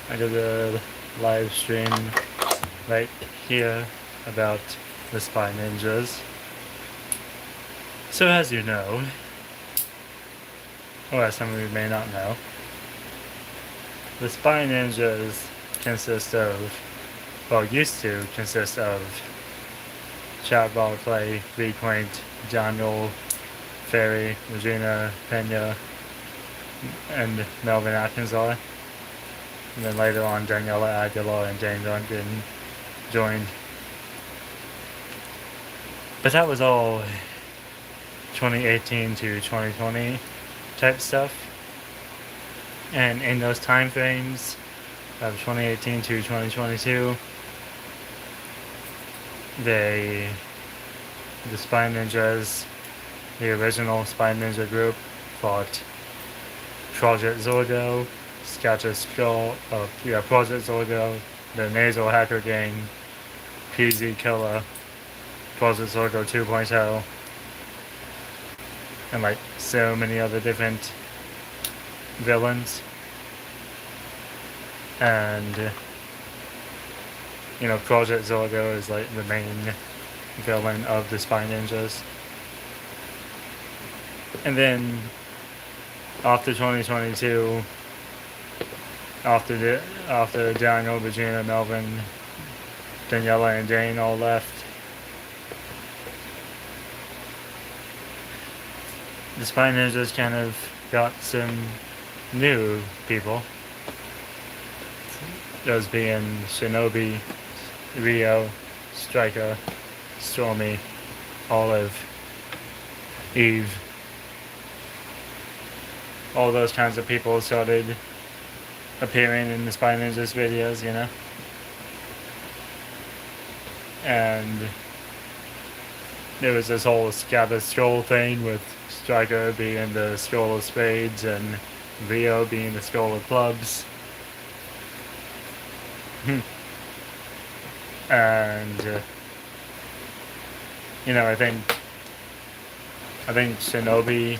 I did a live stream right here about the Spy Ninjas. So as you know, or as some of you may not know, the Spy Ninjas consist of, well, used to consist of Chat Ball Clay, V Quaint, Daniel, Ferry, Regina Pena, and Melvin Atkinson. And then later on, Daniela Aguilar and Jane Duncan joined. But that was all 2018 to 2020 type stuff. And in those time frames of 2018 to 2022, the Spy Ninjas, the original Spy Ninja group, fought Project Zorgo, Project Zorgo, the Nasal Hacker Gang, PZ Killer, Project Zorgo 2.0, and like so many other different villains. And Project Zorgo is like the main villain of the Spy Ninjas. And then after 2022, after Daniel, Regina, Melvin, Daniela, and Jane all left, the Spy Ninjas kind of got some new people. Those being Shinobi, Rio, Striker, Stormy, Olive, Eve. All those kinds of people started appearing in the Spy Ninjas videos, And there was this whole Scabbard Skull thing with Striker being the Skull of Spades and Rio being the Skull of Clubs. And I think Shinobi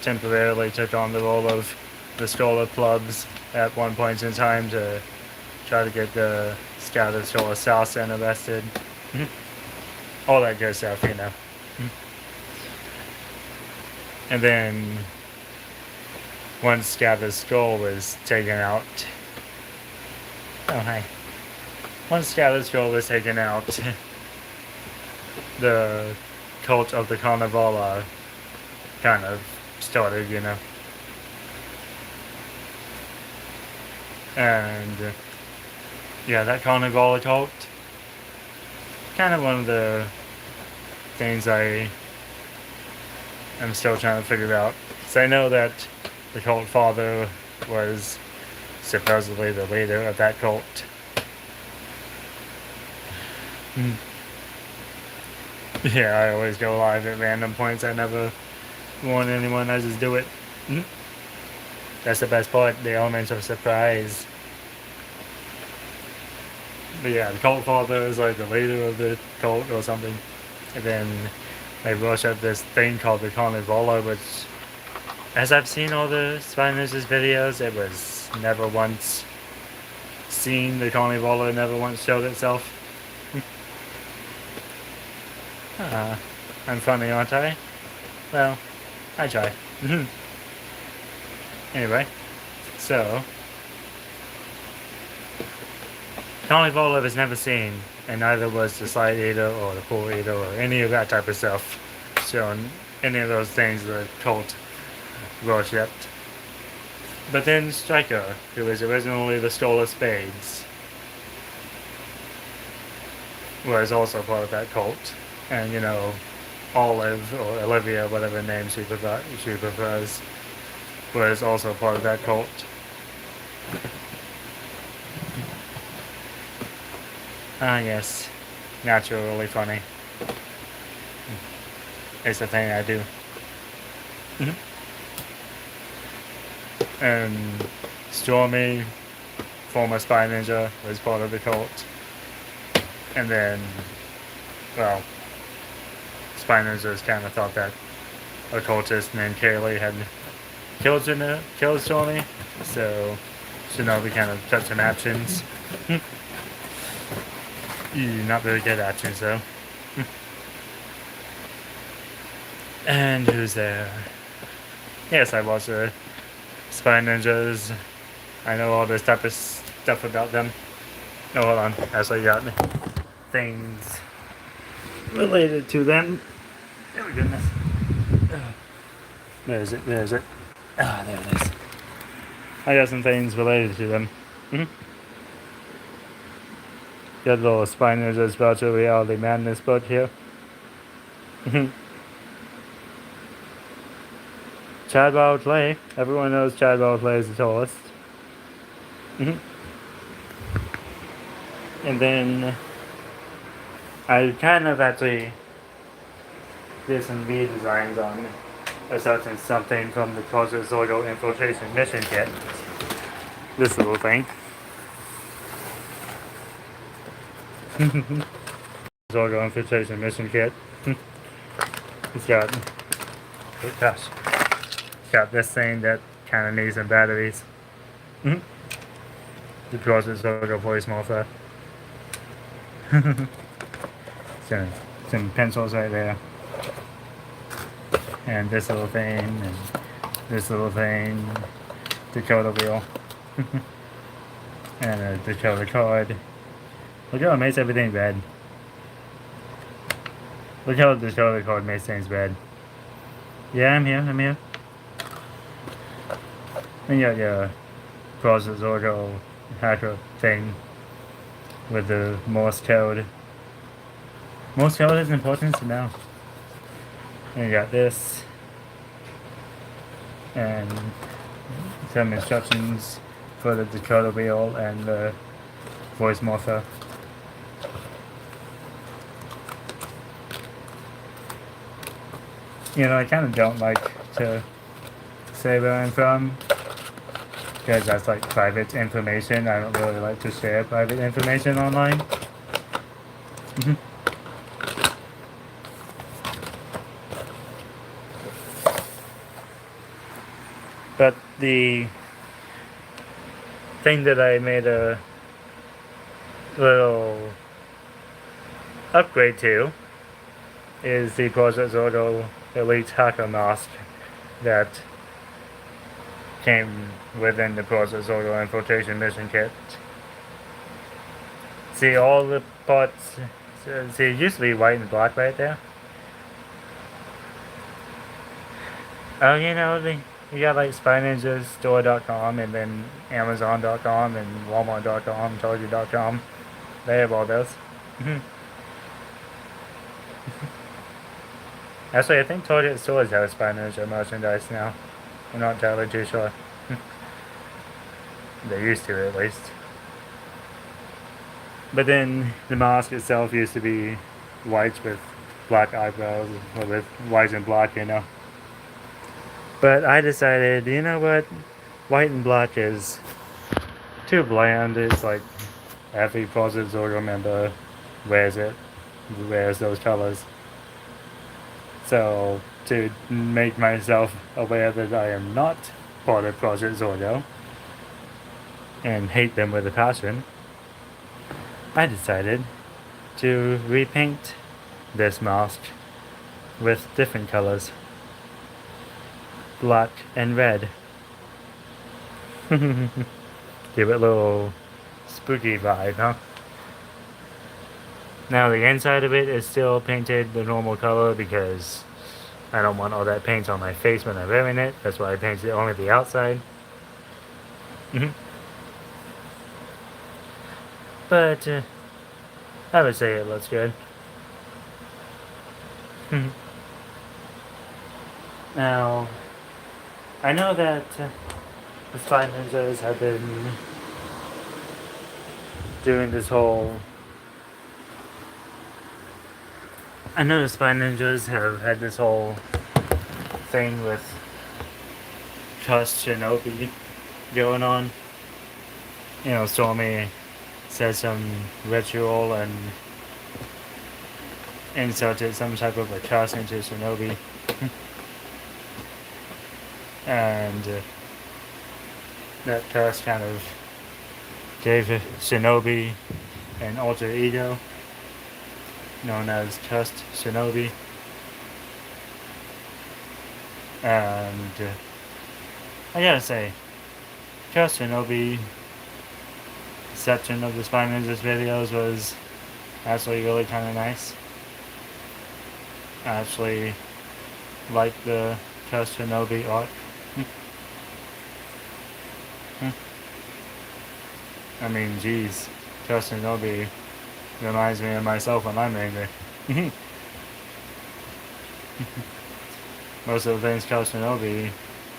temporarily took on the role of the Skull of Clubs at one point in time to try to get the Scattered Skull assassin arrested. All that good stuff, And then once Scattered Skull was taken out, once Scattered Skull was taken out, the cult of the Khannevaala kind of started, And that Khannevaala Cult, kind of one of the things I am still trying to figure out. So I know that the cult father was supposedly the leader of that cult. Yeah, I always go live at random points. I never warn anyone, I just do it. That's the best part, the element of surprise. But yeah, the cult father is like the leader of the cult or something. And then they worship this thing called the Khannevaala, which, as I've seen all the Spy Ninjas videos, it was never once seen. The Khannevaala never once showed itself. I'm funny, aren't I? Well, I try. Anyway, so Khannevaala was never seen, and neither was the Slide Eater or the Pool Eater or any of that type of stuff shown, any of those things the cult worshipped. But then Striker, who was originally the Skull of Spades, was also part of that cult. And Olive, or Olivia, whatever name she prefers, was also part of that cult. Yes, naturally funny. It's the thing I do. And Stormy, former Spy Ninja, was part of the cult. And then, well, Spy Ninjas kind of thought that a cultist named Kaylee had killed Stormy, so Shinobi kind of took some actions. Not very good actions though. And who's there? Yes, I watched the Spy Ninjas. I know all this type of stuff about them. Oh, hold on. Actually got things related to them. Oh, goodness. Where is it? Where is it? Ah, there it is. I got some things related to them. Got a little Spy Ninjas Virtual Reality Madness book here. Chadwell Clay. Everyone knows Chadwell Clay is the tallest. And then I kind of actually did some redesigns on a certain something from the Project Zorgo Infiltration Mission Kit. This little thing. Zorgo Infiltration Mission Kit. It's got, oh gosh, it's got this thing that kind of needs some batteries. The Project Zorgo voice morpher. Some pencils right there. And this little thing, and this little thing. Dakota wheel. And a Dakota card. Look how it makes everything red. Look how the Dakota card makes things red. Yeah, I'm here, I'm here. And you got your Project Zorgo hacker thing with the Morse code. Morse code is important to know. And you got this. And some instructions for the Dakota wheel and the voice morpher. You know, I kind of don't like to say where I'm from because that's like private information. I don't really like to share private information online. But the thing that I made a little upgrade to is the Project Zorgo Elite Hacker Mask that came within the Project Zorgo Infiltration Mission Kit. See all the parts, see it used to be white and black right there. Oh, you know, you got like SpyNinjaStore.com and then Amazon.com and Walmart.com, Target.com. They have all those. Actually, I think Target stores have Spy Ninja merchandise now. I'm not entirely too sure. They used to, at least. But then the mask itself used to be white with black eyebrows, or with white and black, you know. But I decided, you know what? White and black is too bland. It's like every Project Zorgo member wears it, wears those colors. So, to make myself aware that I am not part of Project Zorgo and hate them with a passion, I decided to repaint this mask with different colors. Black and red. Give it a little spooky vibe, huh? Now the inside of it is still painted the normal color because I don't want all that paint on my face when I'm wearing it. That's why I painted only the outside. But I would say it looks good. Now, I know that the Spy Ninjas have been doing this whole... I know the Spy Ninjas have had this whole thing with Trust Shinobi going on. You know, Stormy said some ritual and inserted some type of a trust into Shinobi. And that curse kind of gave Shinobi an alter ego known as Cursed Shinobi. And I gotta say, Cursed Shinobi section of the Spy Ninjas videos was actually really kind of nice. I actually like the Cursed Shinobi art. I mean, geez, Cursed Shinobi reminds me of myself when I'm angry. Most of the things Cursed Shinobi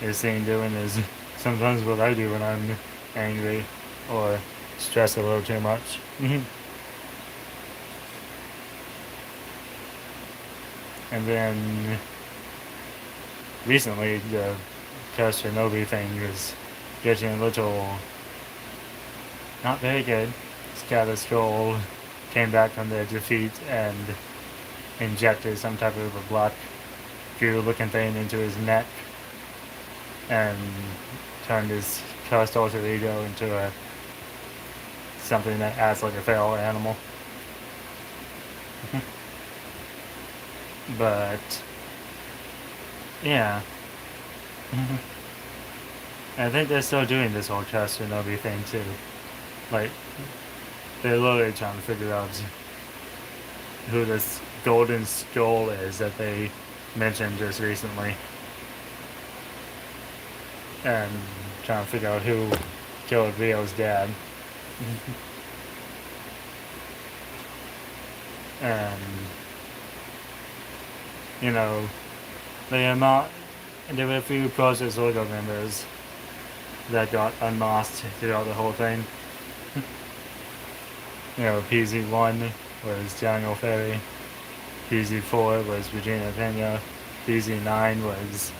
is seen doing is sometimes what I do when I'm angry or stressed a little too much. And then recently the Cursed Shinobi thing is getting a little not very good. Scatter Skull came back from their defeat and injected some type of a black goo looking thing into his neck and turned his cursed alter ego into something that acts like a feral animal. But yeah. I think they're still doing this whole Cursed Shinobi thing too. Like, they're literally trying to figure out who this golden skull is that they mentioned just recently. And trying to figure out who killed Rio's dad. And, you know, there were a few Project Zorgo members that got unmasked throughout the whole thing. You know, PZ1 was Daniel Ferry, PZ4 was Regina Pena, PZ9 was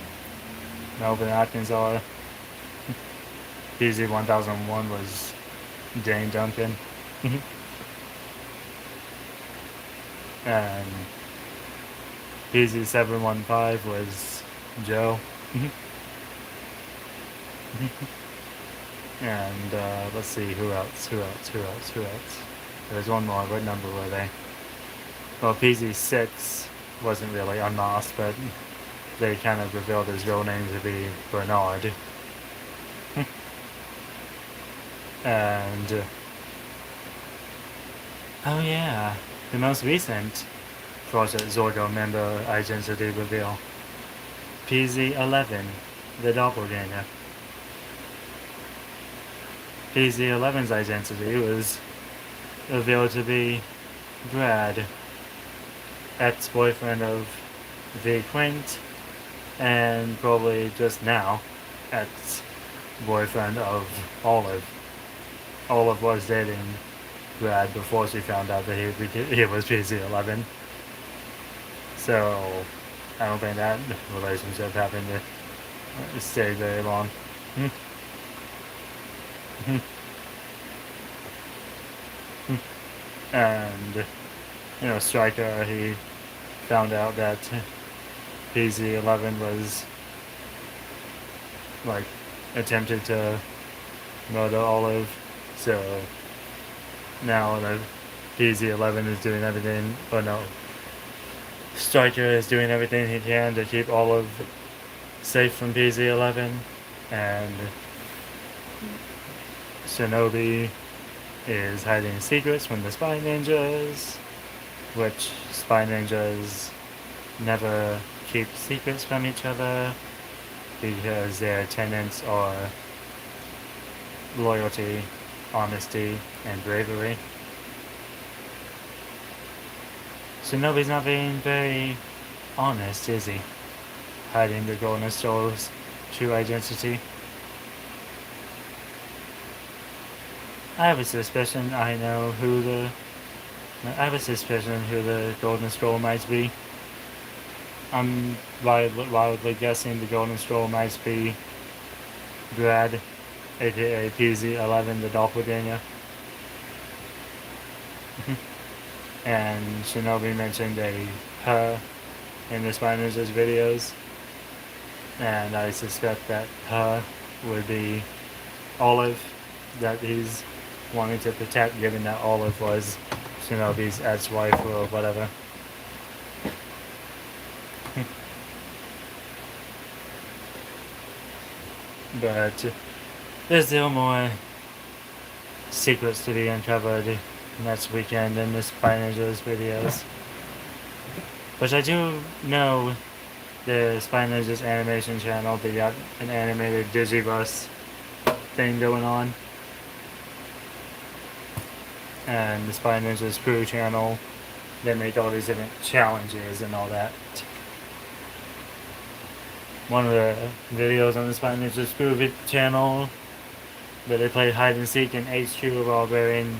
Melvin Atkinson, PZ1001 was Dane Duncan, and PZ715 was Joe. And let's see, who else? There's one more. What number were they? Well, PZ6 wasn't really unmasked, but they kind of revealed his real name to be Bernard. And oh yeah, the most recent Project Zorgo member identity reveal. PZ11, the doppelganger. PZ11's identity was revealed to be Brad, ex-boyfriend of V. Quint, and probably just now ex-boyfriend of Olive. Olive was dating Brad before she found out that he was PZ11. So I don't think that relationship happened to stay very long. And, you know, Stryker, he found out that PZ11 was, like, attempted to murder Olive, so now the PZ11 is doing everything, or no, Stryker is doing everything he can to keep Olive safe from PZ11, and Shinobi is hiding secrets from the Spy Ninjas, which Spy Ninjas never keep secrets from each other because their tenets are loyalty, honesty, and bravery. Shinobi's not being very honest, is he? Hiding the Golden Soul's true identity. I have a suspicion who the Golden Scroll might be. I'm wildly guessing the Golden Scroll might be Brad, aka PZ11, the doppelganger. And Shinobi mentioned a her in the Spy Ninjas videos, and I suspect that her would be Olive that he's wanting to protect, given that Olive was Shinobi's ex-wife or whatever. But there's still more secrets to be uncovered next weekend in the Spy Ninjas videos. Which I do know the Spy Ninjas animation channel, they got an animated Digibus thing going on. And the Spy Ninjas crew channel, they make all these different challenges and all that. One of the videos on the Spy Ninjas crew channel, where they play hide and seek in HQ while wearing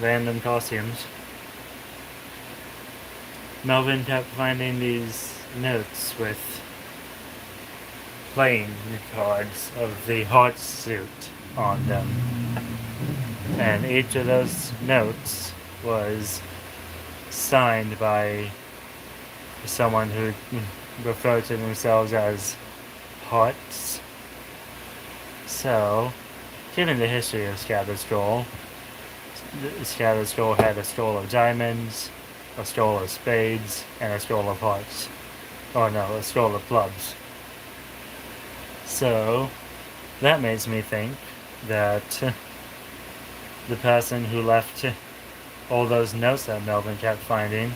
random costumes. Melvin kept finding these notes with playing cards of the Heart suit on them. And each of those notes was signed by someone who referred to themselves as Hearts. So, given the history of Scattered Scroll, Scattered Scroll had a scroll of diamonds, a scroll of spades, and a scroll of hearts. Oh no, a scroll of clubs. So, that makes me think that the person who left all those notes that Melvin kept finding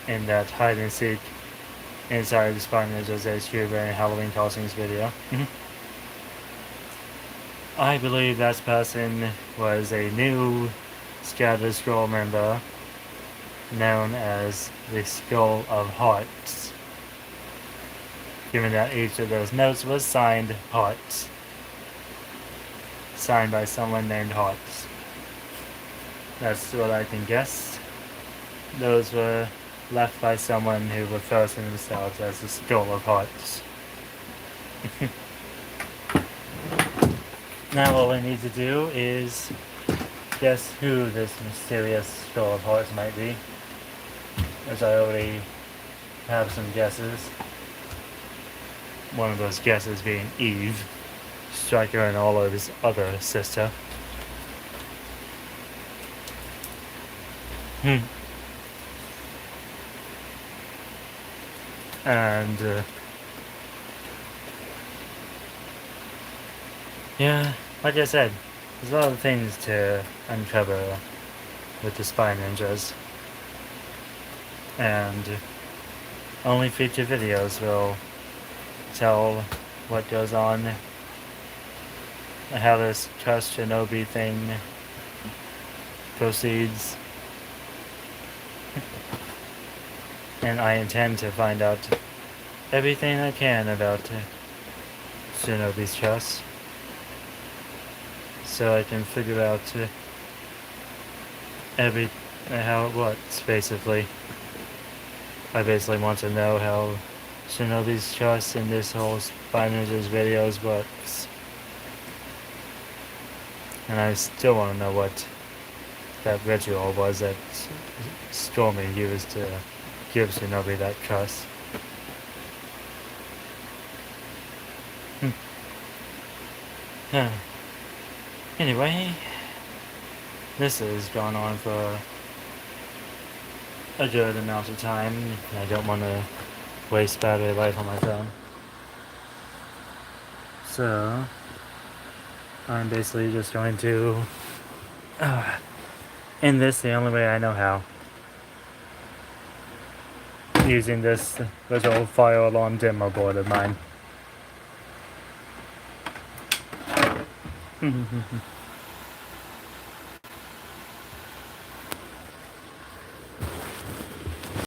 in that hide and seek inside the Spy Ninjas HQ wearing Halloween costumes video, I believe that person was a new Scattered Scroll member known as the Skull of Hearts, given that each of those notes was signed Hearts, signed by someone named Hearts. That's what I can guess. Those were left by someone who refers to themselves as the Skull of Hearts. Now all we need to do is guess who this mysterious Skull of Hearts might be, as I already have some guesses. One of those guesses being Eve, Striker and Olive's other sister. And yeah, like I said, there's a lot of things to uncover with the Spy Ninjas, and only future videos will tell what goes on, how this Trust Shinobi thing proceeds. And I intend to find out everything I can about Shinobi's trust, so I can figure out how it works, basically. I basically want to know how Shinobi's trust in this whole Spy Ninjas videos works. And I still want to know what that ritual was that Stormy used to give Shinobi that trust. Anyway, this has gone on for a good amount of time. I don't want to waste battery life on my phone. So, I'm basically just going to end this the only way I know how. Using this little fire alarm demo board of mine.